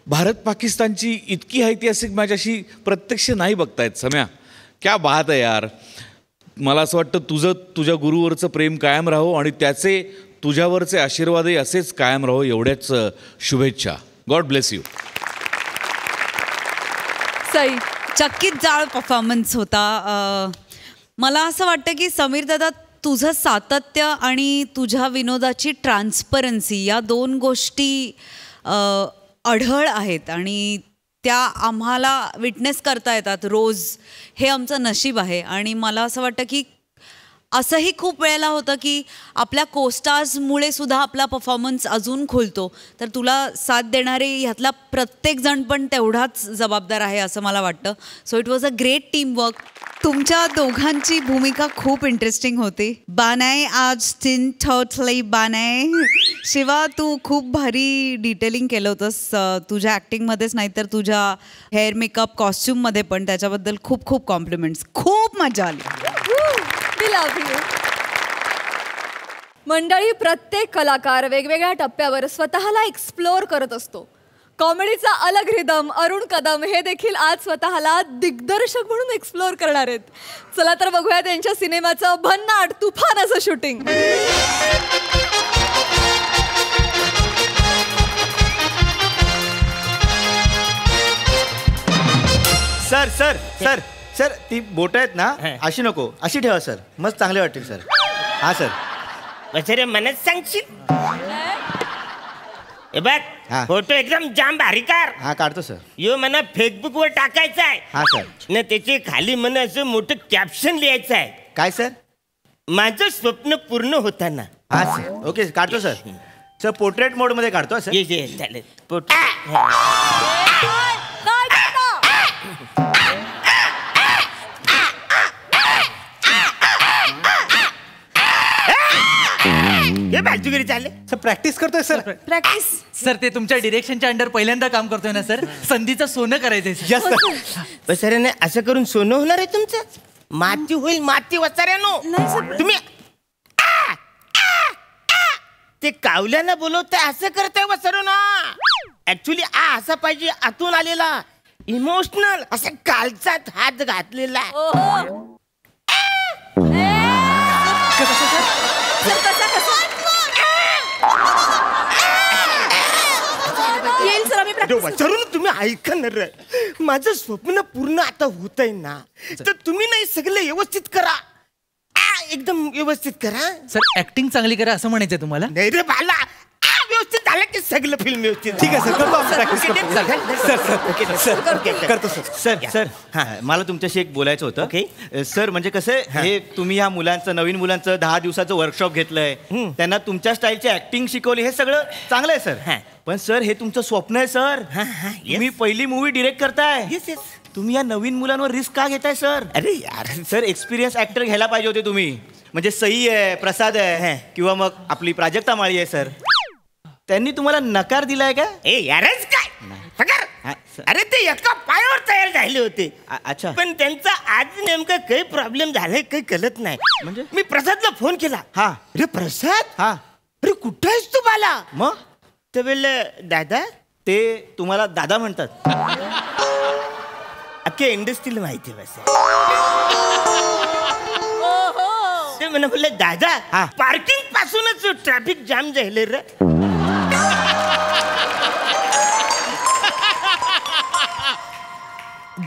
भारत पाकिस्तानची इतकी ऐतिहासिक मॅच अशी प्रत्यक्ष नाही बघतायत. सम्या, क्या बात आहे यार. मला असं वाटतं तुझ्या गुरुवरचं प्रेम कायम राहो आणि त्याचे तुझ्यावरचे आशीर्वादही असेच कायम राहो. एवढ्याच शुभेच्छा. God bless you. सई, चक्कीत जाळ परफॉर्मन्स होता. मला असं वाटतं की समीर दादा, तुझं सातत्य आणि तुझ्या विनोदाची ट्रान्सपरन्सी या दोन गोष्टी अढळ आहेत आणि त्या आम्हाला विटनेस करता येतात रोज. हे आमचं नशीब आहे. आणि मला असं वाटतं की असंही खूप वेळेला होतं की आपल्या कोस्टार्समुळे सुद्धा आपला परफॉर्मन्स अजून खुलतो. तर तुला साथ देणारे ह्यातला प्रत्येकजण पण तेवढाच जबाबदार आहे असं मला वाटतं. So it was a great team work. तुमच्या दोघांची भूमिका खूप इंटरेस्टिंग होती. बानाय आज तीन ठोठलई बानाय. शिवा, तू खूप भारी डिटेलिंग केलं होतंस तुझ्या ॲक्टिंगमध्येच नाही तर तुझ्या हेअर मेकअप कॉस्ट्युममध्ये पण. त्याच्याबद्दल खूप खूप कॉम्प्लिमेंट्स. खूप मजा आली. मंडळी, प्रत्येक कलाकार वेगवेगळ्या टप्प्यावर स्वतःला एक्सप्लोअर करत असतो. कॉमेडीचा अलग रिदम अरुण कदम हे देखील आज स्वतःला दिग्दर्शक म्हणून एक्सप्लोअर करणार आहेत. चला तर बघूया त्यांच्या सिनेमाचं भन्नाट तुफान असं shooting. Sir sir sir sir, ती बोट आहेत ना, अशी नको, अशी ठेवा सर, मस्त चांगले वाटतील सर. हा सर. बचरे मनच सांगशील. बघ, फोटो एकदम जाम भारी कार. हा, काढतो सर. यो मला फेसबुक वर टाकायचा आहे. हा सर. ना त्याचे खाली मला असं मोठं कॅप्शन लिहायचं आहे. काय सर? माझं स्वप्न पूर्ण होताना. हा सर, ओके, काढतो सर. सर, पोर्ट्रेट मोड मध्ये काढतो सर. ये चालेल. पोर्ट्रेट. हे बाजूगिरी चालले. सर, प्रॅक्टिस करतोय सर. प्रॅक्टिस सर, ते तुमच्या डिरेक्शनच्या अंडर पहिल्यांदा काम करतोय ना सर. संधीचं सोनं करायचंय सर. सर, नाही असं करून सोनं होणार आहे तुमचं. माती होईल, माती वसाऱ्यानो. तुम्ही ते कावल्यानं बोलवताय असं करताय वसारो ना. ऍक्च्युली असा पाहिजे आतून आलेला, इमोशनल, असं कालचात हात घातलेला. येईल सर, आम्ही वचरून तुम्ही ऐकणार. माझं स्वप्न पूर्ण आता होत आहे ना, तर तुम्ही नाही सगळं व्यवस्थित करा. एकदम व्यवस्थित करा सर. ऍक्टिंग चांगली करा असं म्हणायचंय तुम्हाला? नाही रे बाला, व्यवस्थित झालं की सगळं फिल्म व्यवस्थित. ठीक आहे सर, करतो आपण प्रॅक्टिस करतो सर. सर सर, मला तुमच्याशी एक बोलायचं होतं. सर, म्हणजे कसं हे तुम्ही ह्या मुलांचं, नवीन मुलांचं 10 दिवसाचं वर्कशॉप घेतलंय, त्यांना तुमच्या स्टाईलची ऍक्टिंग शिकवली, हे सगळं चांगलं आहे सर. पण सर, हे तुमचं स्वप्न आहे सर. तुम्ही पहिली मूवी डिरेक्ट करताय. तुम्ही या नवीन मुलांवर रिस्क का घेताय सर? अरे यार सर, एक्सपिरियन्स ऍक्टर घ्यायला पाहिजे होते तुम्ही. म्हणजे सई आहे, प्रसाद आहे, किंवा मग आपली प्राजक्ता माळी आहे सर. त्यांनी तुम्हाला नकार दिलाय का? ए यारच काय, अरे ते एका पायावर तयार झाले होते. अच्छा. पण त्यांचा आज नेमका काही प्रॉब्लेम झालाय काही कळत नाही. म्हणजे मी प्रसादला फोन केला. हा. अरे प्रसाद, हा, अरे कुठे आहेस तू बाला? मग ते बोलले दादा. ते तुम्हाला दादा म्हणतात. अख्ख्या इंडस्ट्रीला माहिती बस. ते म्हणा बोलले दादा, पार्किंग पासूनच ट्रॅफिक जाम झाले रे.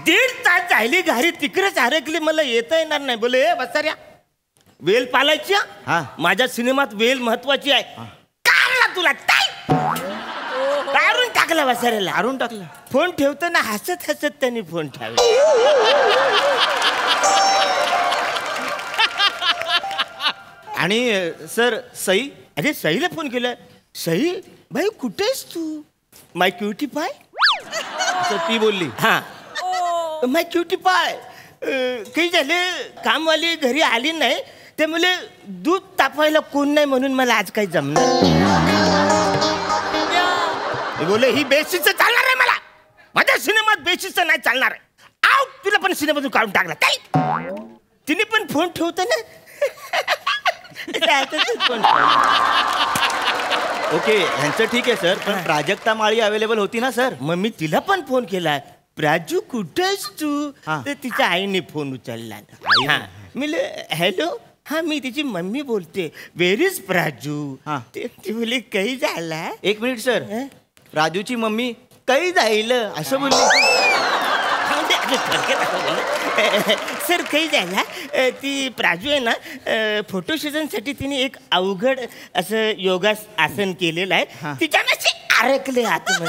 1.5 तास झाली गाडी तिकडेच अडकली, मला येता येणार नाही. बोले ए बसाऱ्या, वेल पालायची. माझ्या सिनेमात वेल महत्वाची आहे. काढला तुला काढून टाकला बसाऱ्याला. काढून टाकला. फोन ठेवताना हसत हसत त्यांनी फोन ठेवला. आणि सर सई. अरे सईला फोन केलाय. सई भाई कुठेस तू? माय क्युटी पाय. तर ती बोलली हा माय क्युटी पाय. काही झाले कामवाली घरी आली नाही त्यामुळे दूध तापवायला कोण नाही म्हणून मला आज काही जमणार. बोले ही बेशिस्त चालणार आहे. मला माझ्या सिनेमात बेशिस्त नाही चालणार. आउट. तुला पण सिनेमातून काढून टाकला. तिने पण फोन ठेवतो ना. ओके ह्यांचं ठीक आहे सर, पण प्राजक्ता माळी अवेलेबल होती ना सर? मग मी तिला पण फोन केला. प्राजू कुठेस तू? तर तिच्या आईने फोन उचलला. मी हॅलो हा मी तिची मम्मी बोलते. Where is Praju? ती बोली काही झाला. 1 मिनिट सर. राजूची मम्मी काही जाईल असं बोलली. सर काही झाला. ती प्राजू आहे ना फोटो सेशनसाठी तिने एक अवघड असं योगासन केलेलं आहे. तिच्यामध्ये अडकले आतमध्ये.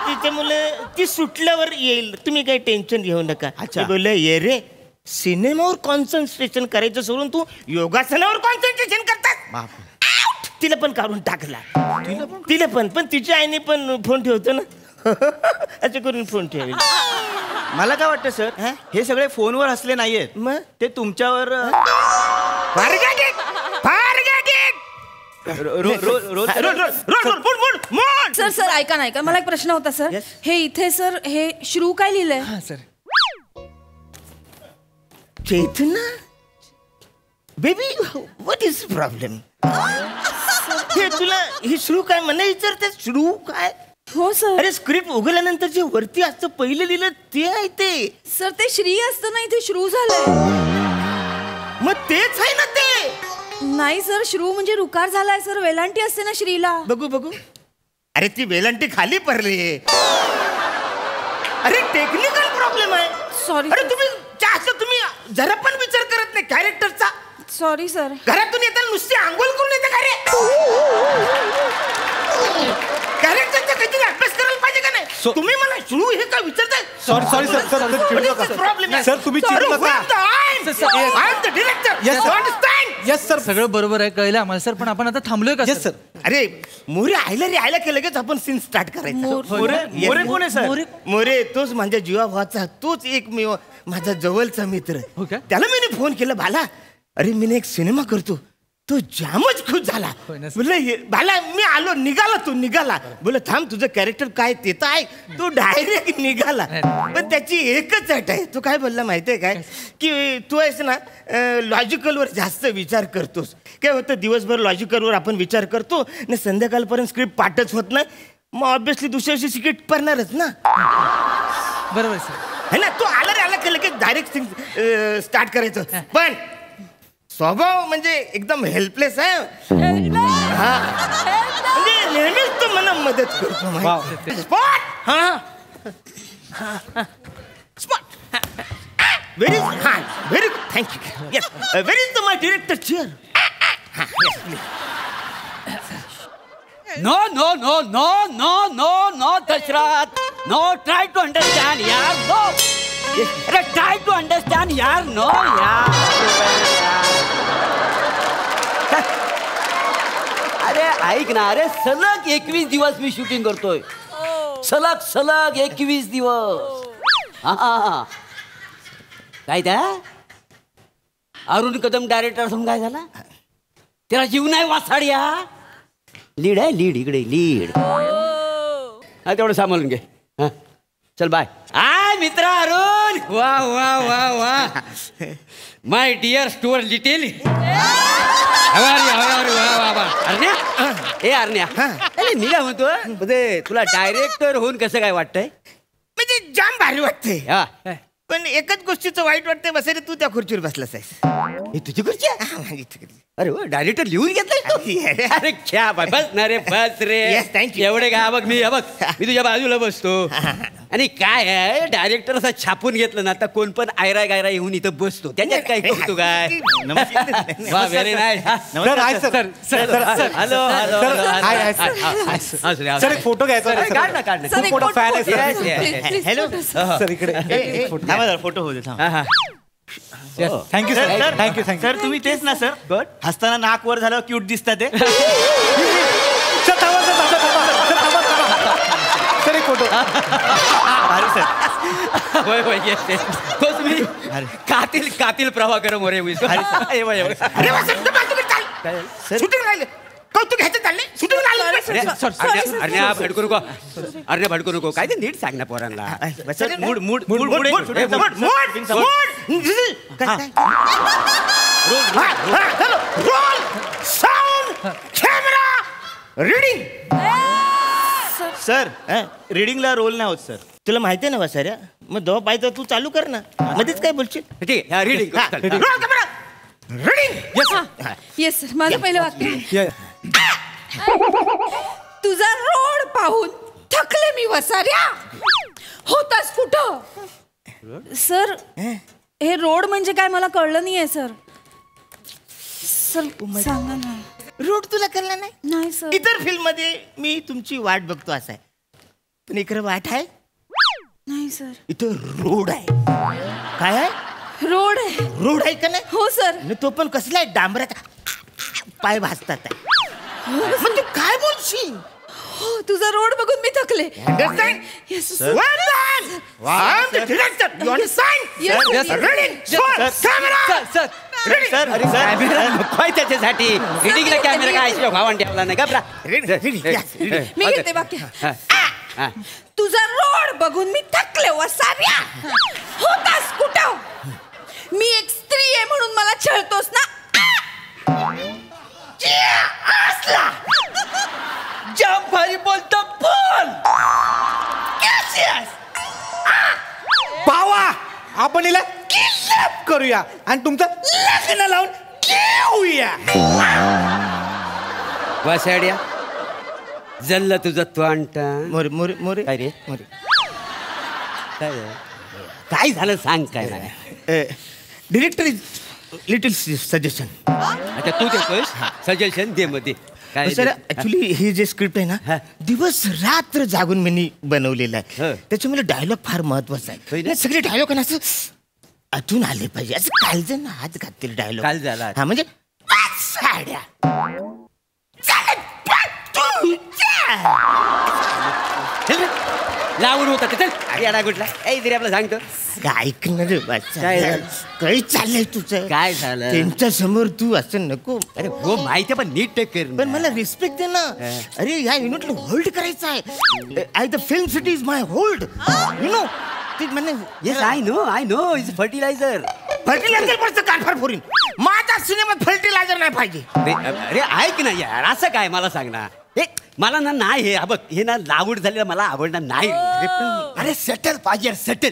त्याच्यामुळे ती सुटल्यावर येईल. तुम्ही काही टेन्शन घेऊ नका. बोलले ये रे सिनेमावर कॉन्सन्ट्रेशन करायचं सोडून तू योगासनावर कॉन्सन्ट्रेशन करतात. तिला पण काढून टाकला. तिला पण तिच्या आईने पण फोन ठेवतो ना. असं करून फोन ठेवेल. मला काय वाटतं सर हे सगळे फोनवर हसले नाहीयेत. मग ते तुमच्यावर सर सर ऐका ना मला एक प्रश्न होता सर. हे इथे सर हे श्रू काय लिहिलंय? Sir Chetna baby what is problem? हे तुला ही श्रू काय मला विचारते? श्रू काय? हो सर. अरे स्क्रिप्ट उघडल्यानंतर जे वरती असतं पहिलं लिहिलं ते आहे ते. सर ते श्री असतं ना इथे श्रू झालंय. मग तेच आहे ना ते. नाही सर श्रू म्हणजे रुकार झालाय सर. वेलांटी असते ना श्रीला. बघू. अरे ती वेलांटी खाली पडली. अरे टेक्निकल प्रॉब्लेम आहे. सॉरी. अरे तुम्ही जरा पण विचार करत नाही कॅरेक्टरचा. Sorry sir. घरातून येताना नुसती आंघोळ करून येते का रे? कॅरेक्टरचा काहीतरी अभ्यास करायला पाहिजे का नाही? तुम्ही मला श्रू हे काय विचारताय? सॉरी सर प्रॉब्लेम सर तुम्ही चिडू नका. येस सर सगळं बरोबर आहे कळलं आम्हाला सर. पण आपण आता थांबलोय का? Yes sir. अरे मोरे आयला की लगेच आपण सीन स्टार्ट करायचं. मोरे कोण आहे सर? मोरे तोच माझ्या जीवाभावाचा तोच एक माझा जवळचा मित्र. त्याला मी फोन केला. भाला अरे मी एक सिनेमा करतो. तो जामच खुश झाला. बोलले भाला मी आलो. निघाला. बोल थांब तुझं कॅरेक्टर काय ते तर आहे. तो डायरेक्ट निघाला. पण त्याची एकच अट आहे. तो काय बोलला माहितीये काय की तू आहेस ना लॉजिकलवर जास्त विचार करतोस. काय होतं दिवसभर लॉजिकलवर आपण विचार करतो ना संध्याकाळपर्यंत स्क्रिप्ट पाठच होत नाही. मग ऑब्विसली दुसऱ्या दिवशी स्क्रिप्ट पडणारच ना. बरोबर सर है ना. तो आला केलं की डायरेक्ट स्टार्ट करायचं. पण स्वभाव म्हणजे एकदम हेल्पलेस आहे. हा म्हणजे नेहमीच तो मला मदत करतो. Spot spot very very good thank you. Yes very is my director chair. No, Dashrath. No, try to understand, yaar. No. Try to understand, yaar. No, yaar. अरे ऐक ना. अरे सलग 21 दिवस मी शूटिंग करतोय. सलग 21 दिवस. हा काय त्या अरुण कदम डायरेक्टर असून काय झाला? त्याला जीव नाही वासाड्या. लीड आहे इकडे लीड. हा तेवढं सांभाळून घे. हा चल बाय. मित्र अरुण. वा माय डिअर स्टुअर लिटिल. अरण्या अरे मी काय म्हणतो तुला डायरेक्टर होऊन कसं काय वाटतंय? म्हणजे जाम भारी वाटतंय. पण एकच गोष्टीचं वाईट वाटतंय बसायला तू त्या खुर्चीवर बसलास आहेस. हे तुझी खुर्ची आहे? अरे डायरेक्टर लिहून घेतलाय. अरे क्या बस ना रे बस रे. एवढे काय बघ मी तुझ्या बाजूला बसतो. आणि काय आहे डायरेक्टर असं छापून घेतलं ना आता कोण पण आयरा गायरा येऊन इथं बसतो. त्याच्यात काय करतो काय? Very nice. सर एक फोटो घ्यायचा. काढ फोटो फॅन आहे. हॅलो सर इकडे फोटो होऊ दे. Thank you sir. थँक्यू सर तुम्ही तेच ना सर गुड हसताना नाक वर झाल्यावर क्यूट दिसतात ते सर एक फोटो. भारी सर होय होय येस येस तोच मी कातील प्रभाकर मोरे शूटिंग राहिले कौतुक घ्यायचं चालले शूटिंग अरे भडकू नको अरे भडकू नको काय ते नीट सांग ना पोरांना. Mood mood mood mood roll sound camera reading. Sir रिडिंगला रोल नाही होत सर. तुला माहिती आहे ना वसाऱ्या मग दवा पाहिजे तू चालू कर ना मध्येच काय बोलशील. ठीक आहे reading roll camera reading. Yes sir माझं पहिलं वाक्य. तुझा रोड पाहून थकले मी वसाऱ्या होतास कुठं. सर हे रोड म्हणजे काय मला कळलं नाहीये सर. सर सांगा ना. रोड तुला कळला नाही. नाही सर. इतर फिल्म मध्ये मी तुमची वाट बघतो असं आहे पण इकडे वाट आहे नाही सर. इथं रोड आहे. काय आहे. रोड आहे. रोड आहे का नाही. हो सर. तो पण कसला आहे डांबराचा पाय भाजतात. मग तू काय बोलशील. हो तुझा रोड बघून मी थकले. Understand? Yes, sir. Well done. I'm the director. You understand? Yes, yes, sir. Reading. Camera. Sir काय त्याच्यासाठी रिडिंगला कॅमेरा काय भावान ठेवला नाही का. मी घेते वाक्य. तुझा रोड बघून मी थकले वसाऱ्या होतास कुठं. मी एक स्त्री आहे म्हणून मला छळतोस ना. जाम भारी बोलतो बोल. पावा आपण हिला किडनॅप करूया आणि तुमचं लग्न लावून घेऊया. वासाड्या जल्ला तुझं त्वांटा मोरे मोरे मोरे काय रे मोरे काय झालं सांग काय नाही. Director is little suggestion. आता तू देतोस सजेशन दे मध्ये काय सर ऍक्च्युली हे जे स्क्रिप्ट आहे ना दिवस रात्र जागून मी बनवलेलं आहे. त्याच्यामुळे डायलॉग फार महत्वाचा आहे. सगळे डायलॉग ना असं अजून आले पाहिजे असं कालजण ना हात घातलेले डायलॉग काल झाला हा म्हणजे साड्या लावून होता चल अरे अडा कुठला ए तरी आपलं सांगतो ऐक ना रे काही चाललंय तुझं. काय झालं त्यांच्या समोर तू असं नको. अरे हो माहिती पण नीट कर पण मला रिस्पेक्ट दे ना. अरे ह्या युनिटला होल्ड करायचं आहे. I the film city is my hold you know. ते म्हणे yes I know is fertiliser. Fertiliser पण कानफार फोरीन. माझ्या सिनेमात फर्टिलायझर नाही पाहिजे. अरे ऐक ना यार असं काय मला सांग ना. मला ना नाही हे बघ हे ना लावड झालेलं मला आवडणार नाही. अरे सेटल पाहिजे सेटल.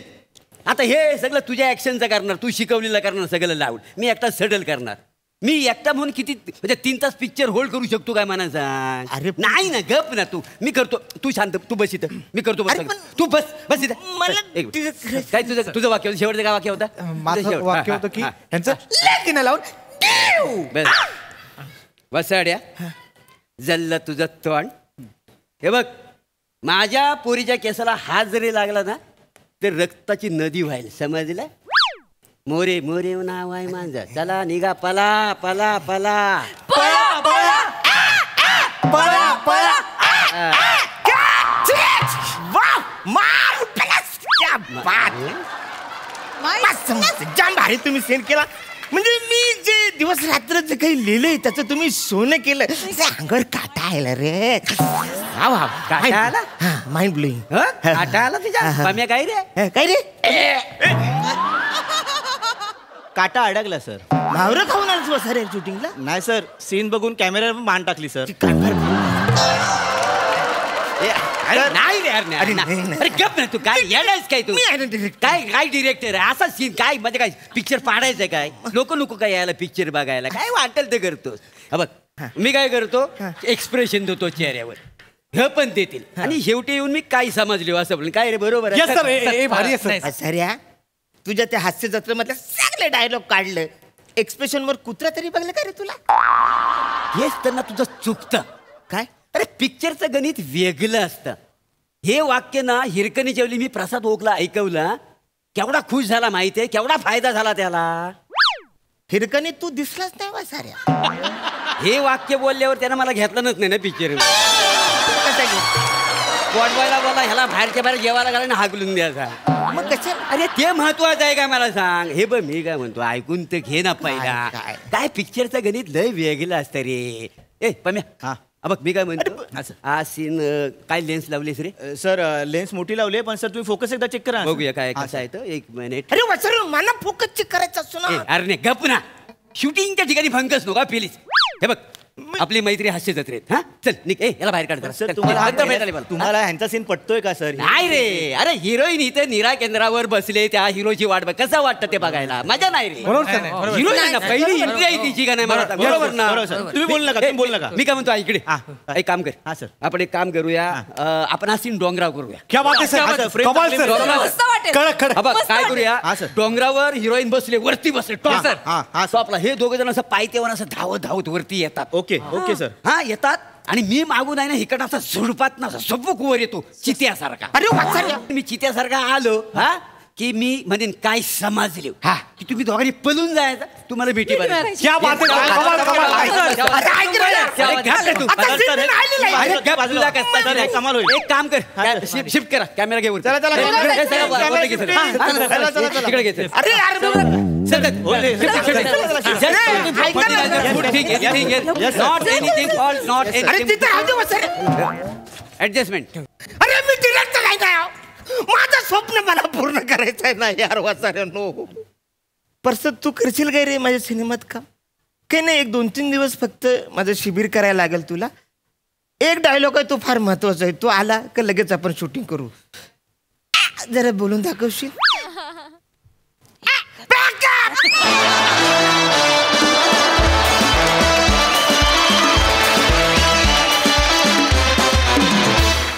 आता हे सगळं तुझ्या ऍक्शनचं करणार तू शिकवलेलं करणार सगळं लावड मी एकटा सेटल करणार. मी एकटा म्हणून किती म्हणजे 3 तास पिक्चर होल्ड करू शकतो काय मला सांग. अरे नाही ना गप ना तू मी करतो तू शांत तू बस इथं मी करतो बस तू बस इथं. काय तुझं वाक्य होतं शेवटचं काय वाक्य होतं. माझं वाक्य होतं की यांचं लग्न लावून वसाड्या जल्ल तुझं तोंड. हे बघ माझ्या पोरीच्या केसाला हात जरी लागला ना तर रक्ताची नदी व्हायला समजलं. मोरे मोरे नाव आहे माझं. चला निघा पला पला पला पळा पळा पळा पळा. जाम भारी तुम्ही सेंड केला. म्हणजे मी जे दिवस रात्र जे काही लिहिलंय त्याचं तुम्ही सोनं केलं. अंगावर काटा आला रे. काटा आला माइंड ब्लोईंग. काटा आला तुझ्या काय रे काय रे. काटा अडकला सर. मावरं खाऊन आलं सर शूटिंगला. नाही सर सीन बघून कॅमेऱ्यावर मान टाकली सर. नाही रे अरे गप ना तू काय येणारच काय तू काय काय डिरेक्टर आहे असा सीन काय म्हणजे काय पिक्चर पाडायचंय काय लोक काय यायला पिक्चर बघायला काय वाटेल ते करतोस. बघ मी काय करतो एक्सप्रेशन देतो चेहऱ्यावर हे पण देतील आणि शेवटी येऊन मी काय समजलो असं म्हणून काय रे बरोबर सर तुझ्या त्या हास्य जत्रेमधल्या सगळे डायलॉग काढलं. एक्सप्रेशन वर कुत्रा तरी बघलं का रे तुला. हेच तर ना तुझं चुकतं काय. अरे पिक्चरचं गणित वेगळं असतं. हे वाक्य ना हिरकणी जेवली मी प्रसाद ओकला ऐकवला केवढा खुश झाला माहितीये केवढा फायदा झाला त्याला. हिरकणी तू दिसलाच नाही वा साऱ्या. हे वाक्य बोलल्यावर त्यानं मला घेतलंच नाही ना पिक्चर. वाटवायला बोला ह्याला बाहेरच्या बाहेर जेवायला घालायला हाकलून द्यायचा. मग कसं अरे ते महत्वाचं आहे का मला सांग. हे बघ मी काय म्हणतो ऐकून तर घे ना पहिला. काय पिक्चरचं गणित लय वेगळं असतं रे. ए पम्या बघ मी काय म्हणतो हा सीन काय लेन्स लावलीस रे. सर लेन्स मोठी लावली पण सर तुम्ही फोकस एकदा चेक करा. बघूया काय कसं आहे तर. एक मिनिट. अरे वसर मला फोकस चेक करायचा असतो ना. अरे नाही गप ना. शूटिंगच्या ठिकाणी भंकस नको प्लीज. हे बघ आपली मैत्री हास्य जत्रेत. हा चल निक याला बाहेर काढ. सर तुम्हाला ह्यांचा सीन पटतोय का सर. नाही रे. अरे हिरोईन इथे निरा केंद्रावर बसले त्या हिरोची वाट बघ. कसं वाटतं ते बघायला. मजा नाही रे. हिरोईन पहिली एंट्री आहे तिची का नाही मला बरोबर ना. तुम्ही बोल नका तुम्ही बोल नका. मी काय म्हणतो इकडे एक काम कर. हा सर आपण एक काम करूया. आपण हा सीन डोंगराव करूया. क्या बात आहे सर. कमाल सर. काय करूया डोंगरावर हिरोईन बसले वरती बसले टॉपला. हे दोघे जण असं पायथ्यावर असं धावत धावत वरती येतात. Okay okay sir. हा येतात आणि मी मागून आहे ना इकडं असा झुडपात ना सबक वर येतो चित्यासारखा. अरे मी चित्यासारखा आलो हा की मी म्हणेन काय समजले हा की तुम्ही दोघांनी पळून जायचं. तुम्हाला भेटी एक काम कर शिफ्ट करा कॅमेरा घेऊन तिकडे घे. ऍडजस्टमेंट. अरे मी डिरेक्टर काय काय माझं स्वप्न मला पूर्ण करायचं आहे ना यार वाचाऱ्यानो. परत तू करशील काय रे माझ्या सिनेमात काम. काही नाही 1-2-3 दिवस फक्त माझं शिबिर करायला लागेल तुला. एक डायलॉग आहे तो फार महत्वाचा आहे. तो आला का लगेच आपण शूटिंग करू. जरा बोलून दाखवशील.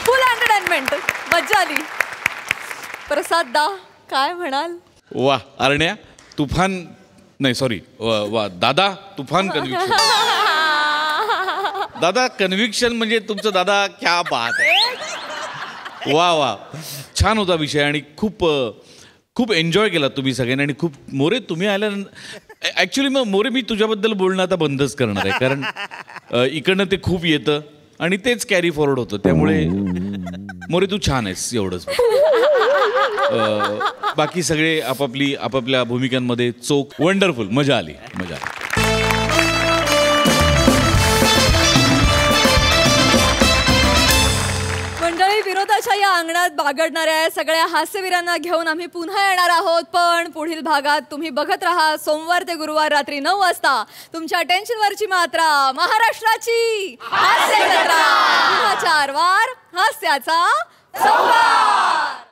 फुल एंटरटेनमेंट मजा आली. प्रसाद दा काय म्हणाल. वा अरण्या तुफान नाही सॉरी वा दादा तुफान कन्व्हिक्शन. दादा कन्व्हिक्शन म्हणजे तुमचं दादा क्या बात आहे. वा वा छान होता विषय आणि खूप खूप एन्जॉय केला तुम्ही सगळ्यांनी. आणि खूप मोरे तुम्ही आल्या ॲक्च्युली मग मोरे मी तुझ्याबद्दल बोलणं आता बंदच करणार आहे कारण इकडनं ते खूप येतं आणि तेच कॅरी फॉरवर्ड होतं. त्यामुळे मोरे तू छान आहेस एवढंच. बाकी सगळे आपापल्या भूमिकांमध्ये चोख वंडरफुल. मजा आली. मंडळी विरोधाच्या या अंगणात बागडणाऱ्या सगळ्या हास्यवीरांना घेऊन आम्ही पुन्हा येणार आहोत. पण पुढील भागात तुम्ही बघत राहा सोमवार ते गुरुवार रात्री 9 वाजता तुमच्या टेन्शनवरची मात्रा महाराष्ट्राची हास्य जत्रा. पुन्हा 4 वार हास्याचा संवाद.